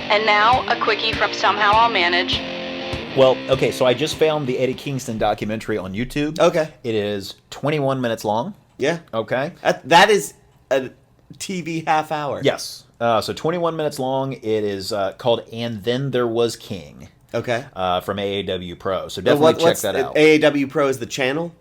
And now, a quickie from Somehow I'll Manage. Well, okay, so I just found the Eddie Kingston documentary on YouTube. Okay. It is 21 minutes long. Yeah. Okay. That is a TV half hour. Yes. So 21 minutes long. It is called And Then There Was King. Okay. From AAW Pro. So definitely check that out. AAW Pro is the channel?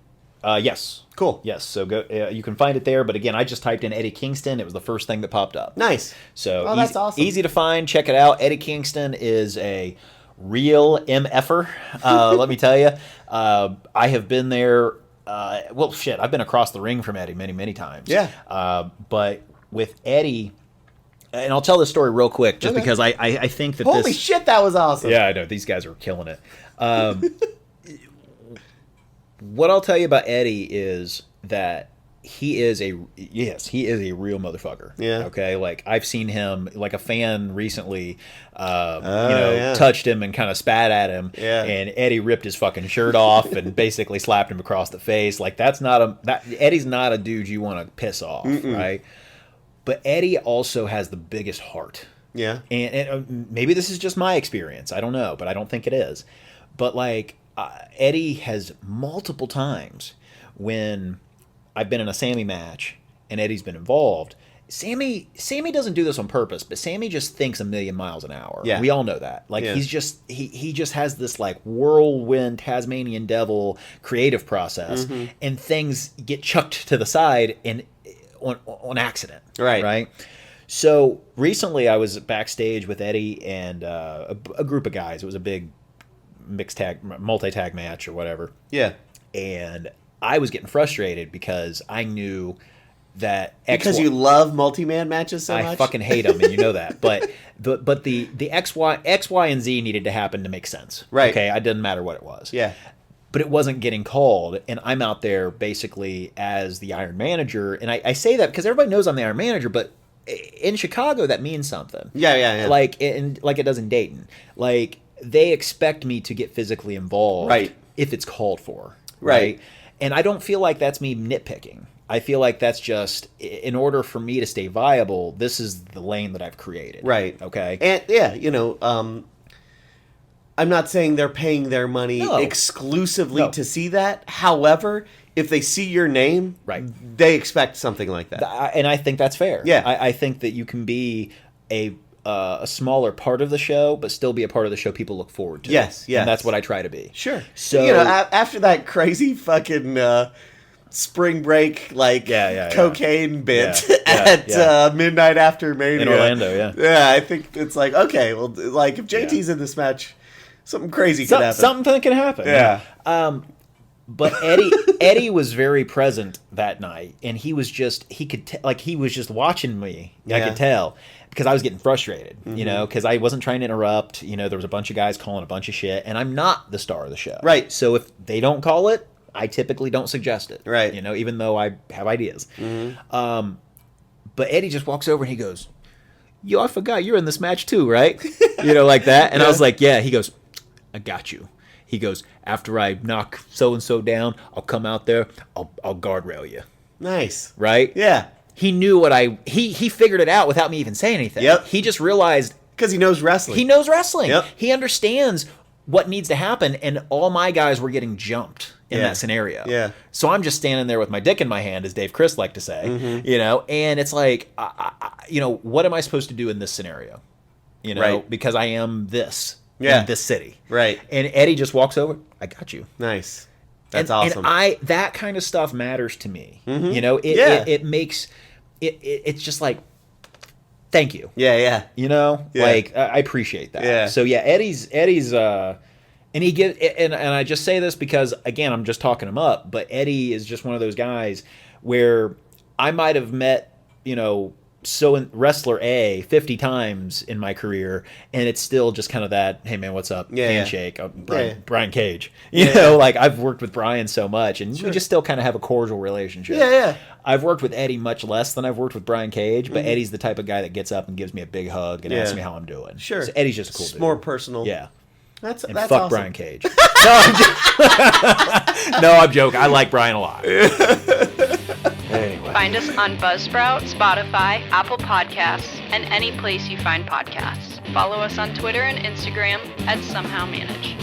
Yes. Cool. Yes. So go. You can find it there. But again, I just typed in Eddie Kingston. It was the first thing that popped up. Nice. So that's awesome. Easy to find. Check it out. Eddie Kingston is a real MFer. Let me tell you. I have been there. Well, shit. I've been across the ring from Eddie many, many times. Yeah. But with Eddie, and I'll tell this story real quick, just because I think that Holy shit, that was awesome. Yeah, I know. These guys are killing it. What I'll tell you about Eddie is that he is a real motherfucker. Yeah. Okay. Like I've seen him, like a fan recently, touched him and kind of spat at him. Yeah. And Eddie ripped his fucking shirt off and basically slapped him across the face. Like Eddie's not a dude you want to piss off, right? But Eddie also has the biggest heart. Yeah. And maybe this is just my experience. I don't know, but I don't think it is. But like Eddie has multiple times when I've been in a Sammy match and Eddie's been involved. Sammy doesn't do this on purpose, but Sammy just thinks a million miles an hour. Yeah. We all know that. Like he just has this like whirlwind Tasmanian devil creative process, and things get chucked to the side and on accident. Right. So recently I was backstage with Eddie and a group of guys. It was a big mixed tag, multi-tag match or whatever. Yeah. And I was getting frustrated because I knew that because you love multi-man matches so much. I fucking hate them, and you know that. But the X, Y, and Z needed to happen to make sense. Right. Okay. It didn't matter what it was. Yeah. But it wasn't getting called, and I'm out there basically as the Iron Manager. And I say that because everybody knows I'm the Iron Manager, but in Chicago that means something. Yeah. Like it does in Dayton. Like they expect me to get physically involved, right, if it's called for, right? And I don't feel like that's me nitpicking. I feel like that's just, in order for me to stay viable, this is the lane that I've created. Right. Okay. And yeah, I'm not saying they're paying their money exclusively to see that. However, if they see your name, right, they expect something like that. And I think that's fair. Yeah. I think that you can be a smaller part of the show, but still be a part of the show people look forward to. Yes. And that's what I try to be. Sure. So after that crazy fucking spring break cocaine bit at Midnight After Mania in Orlando, yeah, I think it's like, okay, well, like if JT's in this match, something crazy could happen. Something can happen. Yeah. But Eddie was very present that night, and he was just he was just watching me. I could tell. Because I was getting frustrated, because I wasn't trying to interrupt. There was a bunch of guys calling a bunch of shit, and I'm not the star of the show. Right. So if they don't call it, I typically don't suggest it. Right. Even though I have ideas. But Eddie just walks over and he goes, "Yo, I forgot you're in this match too, right?" Like that. And I was like, "Yeah." He goes, "I got you." He goes, "After I knock so-and-so down, I'll come out there, I'll guardrail you." Nice. Right? Yeah. He knew he figured it out without me even saying anything. Yep. He just realized. Because he knows wrestling. He knows wrestling. Yep. He understands what needs to happen, and all my guys were getting jumped in that scenario. Yeah. So I'm just standing there with my dick in my hand, as Dave Chris liked to say, and it's like, what am I supposed to do in this scenario? Right. Because I am this in this city. Right. And Eddie just walks over, "I got you." Nice. That's awesome. And that kind of stuff matters to me. It makes it's just like, thank you. Yeah. Like I appreciate that. Yeah. So yeah, Eddie's and he and I just say this because again I'm just talking him up, but Eddie is just one of those guys where I might have met wrestler A 50 times in my career, and it's still just kind of that, "Hey man, what's up?" handshake. Brian Cage. Like I've worked with Brian so much, and we just still kind of have a cordial relationship. Yeah. I've worked with Eddie much less than I've worked with Brian Cage, but Eddie's the type of guy that gets up and gives me a big hug and asks me how I'm doing. Sure. So Eddie's just a cool dude. More personal. Yeah. That's fuck awesome. Brian Cage. No, I'm joking. I like Brian a lot. Anyway. Find us on Buzzsprout, Spotify, Apple Podcasts, and any place you find podcasts. Follow us on Twitter and Instagram at Somehow Manage.